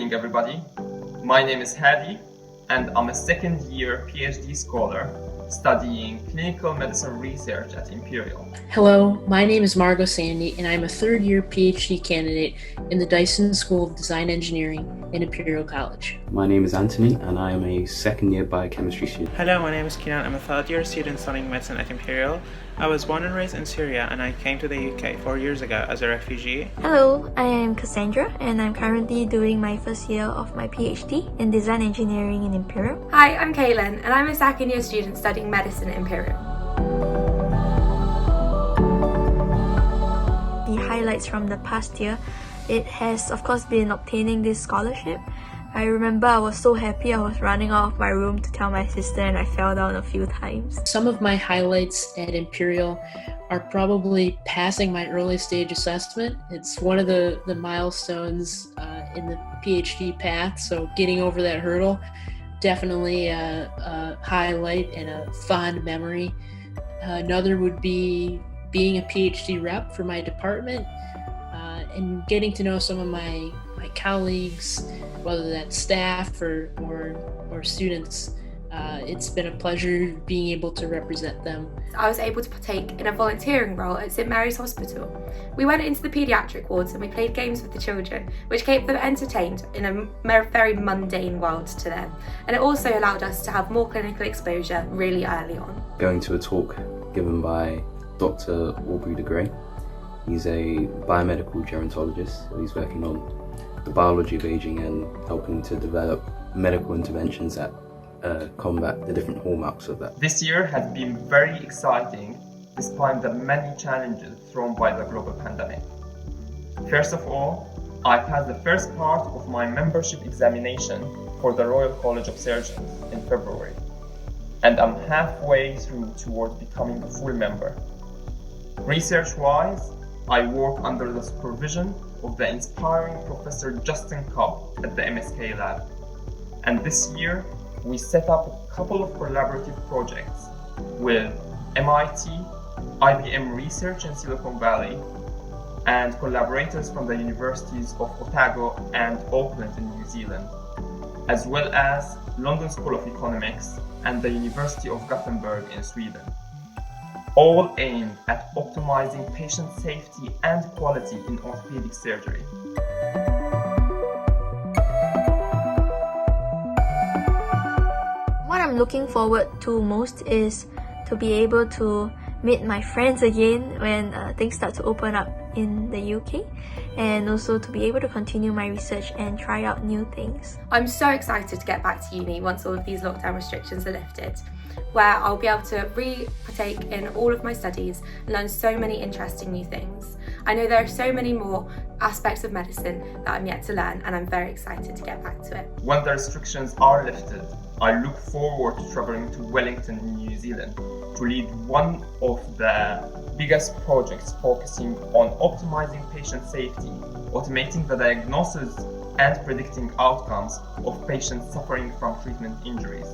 evening, everybody. My name is Hadi, and I'm a second-year PhD scholar studying clinical medicine research at Imperial. Hello, my name is Margot Sandy, and I'm a third-year PhD candidate in the Dyson School of Design Engineering in Imperial College. My name is Anthony, and I am a second-year biochemistry student. Hello, my name is Kinan. I'm a third-year student studying medicine at Imperial. I was born and raised in Syria, and I came to the UK 4 years ago as a refugee. Hello, I am Cassandra, and I'm currently doing my first year of my PhD in Design Engineering in Imperial. Hi, I'm Kaylin, and I'm a second-year student studying medicine at Imperial. The highlights from the past year, it has of course been obtaining this scholarship. I remember I was so happy I was running out of my room to tell my sister, and I fell down a few times. Some of my highlights at Imperial are probably passing my early stage assessment. It's one of the milestones in the PhD path, so getting over that hurdle, definitely a highlight and a fond memory. Another would be being a PhD rep for my department and getting to know some of my colleagues, whether that's staff or students. It's been a pleasure being able to represent them. I was able to partake in a volunteering role at St Mary's Hospital. We went into the paediatric wards and we played games with the children, which kept them entertained in a very mundane world to them. And it also allowed us to have more clinical exposure really early on. Going to a talk given by Dr. Aubrey de Grey. He's a biomedical gerontologist, so he's working on the biology of aging and helping to develop medical interventions that combat the different hallmarks of that. This year has been very exciting despite the many challenges thrown by the global pandemic. First of all, I passed the first part of my membership examination for the Royal College of Surgeons in February, and I'm halfway through towards becoming a full member. Research-wise, I work under the supervision of the inspiring Professor Justin Cobb at the MSK lab. And this year, we set up a couple of collaborative projects with MIT, IBM Research in Silicon Valley, and collaborators from the universities of Otago and Auckland in New Zealand, as well as London School of Economics and the University of Gothenburg in Sweden, all aimed at optimizing patient safety and quality in orthopedic surgery. What I'm looking forward to most is to be able to meet my friends again when things start to open up in the UK, and also to be able to continue my research and try out new things. I'm so excited to get back to uni once all of these lockdown restrictions are lifted, where I'll be able to partake in all of my studies and learn so many interesting new things. I know there are so many more aspects of medicine that I'm yet to learn, and I'm very excited to get back to it. When the restrictions are lifted, I look forward to traveling to Wellington in New Zealand to lead one of the biggest projects focusing on optimizing patient safety, automating the diagnosis and predicting outcomes of patients suffering from treatment injuries,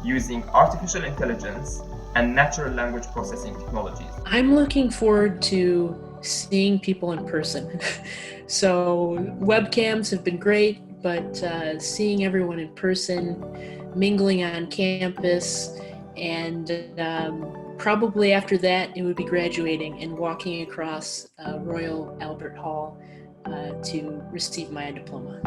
using artificial intelligence and natural language processing technologies. I'm looking forward to seeing people in person. So webcams have been great, but seeing everyone in person, mingling on campus, and probably after that it would be graduating and walking across Royal Albert Hall to receive my diploma.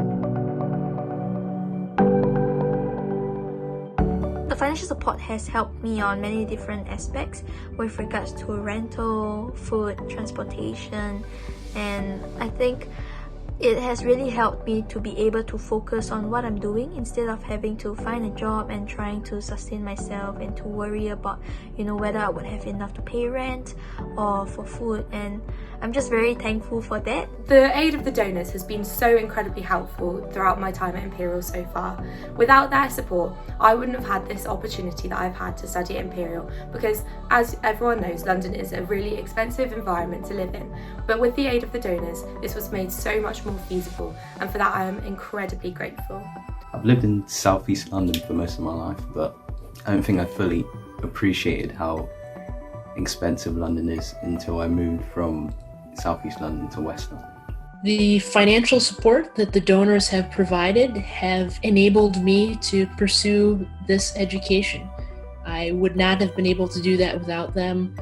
The financial support has helped me on many different aspects with regards to rental, food, transportation, and I think it has really helped me to be able to focus on what I'm doing instead of having to find a job and trying to sustain myself and to worry about, whether I would have enough to pay rent or for food, and I'm just very thankful for that. The aid of the donors has been so incredibly helpful throughout my time at Imperial so far. Without their support, I wouldn't have had this opportunity that I've had to study at Imperial, because as everyone knows, London is a really expensive environment to live in. But with the aid of the donors, this was made so much more feasible, and for that I am incredibly grateful. I've lived in southeast London for most of my life, but I don't think I fully appreciated how expensive London is until I moved from southeast London to West London. The financial support that the donors have provided have enabled me to pursue this education. I would not have been able to do that without them,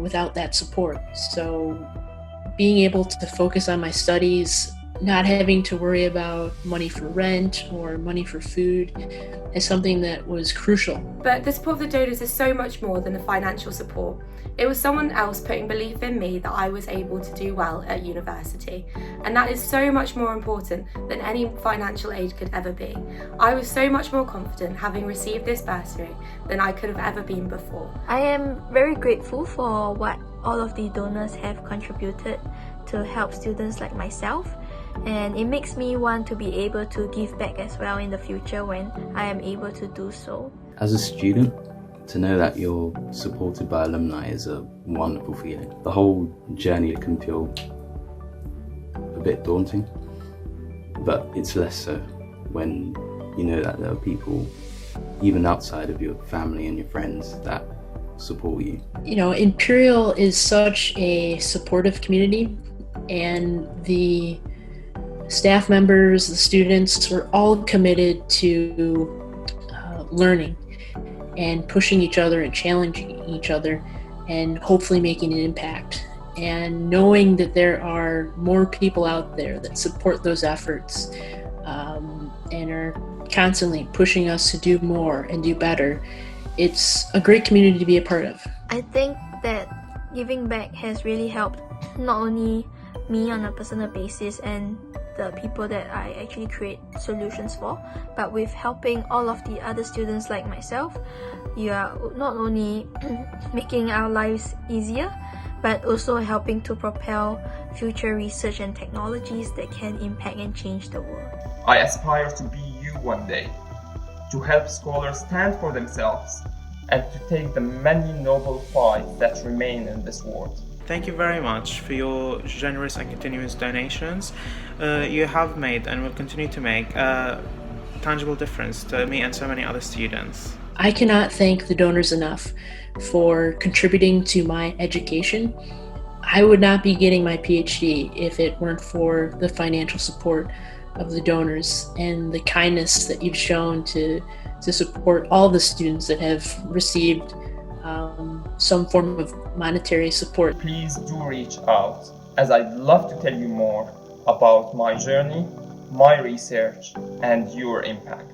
without that support. So being able to focus on my studies, not having to worry about money for rent or money for food, is something that was crucial. But the support of the donors is so much more than the financial support. It was someone else putting belief in me that I was able to do well at university. And that is so much more important than any financial aid could ever be. I was so much more confident having received this bursary than I could have ever been before. I am very grateful for what all of the donors have contributed to help students like myself, and it makes me want to be able to give back as well in the future when I am able to do so. As a student, to know that you're supported by alumni is a wonderful feeling. The whole journey can feel a bit daunting, but it's less so when you know that there are people, even outside of your family and your friends, that support you. You know, Imperial is such a supportive community, and the staff members, the students, were all committed to learning and pushing each other and challenging each other and hopefully making an impact. And knowing that there are more people out there that support those efforts and are constantly pushing us to do more and do better, it's a great community to be a part of. I think that giving back has really helped not only me on a personal basis and the people that I actually create solutions for, but with helping all of the other students like myself, you are not only making our lives easier, but also helping to propel future research and technologies that can impact and change the world. I aspire to be you one day, to help scholars stand for themselves and to take the many noble fights that remain in this world. Thank you very much for your generous and continuous donations. You have made and will continue to make a tangible difference to me and so many other students. I cannot thank the donors enough for contributing to my education. I would not be getting my PhD if it weren't for the financial support of the donors and the kindness that you've shown to support all the students that have received some form of monetary support. Please do reach out, as I'd love to tell you more about my journey, my research, and your impact.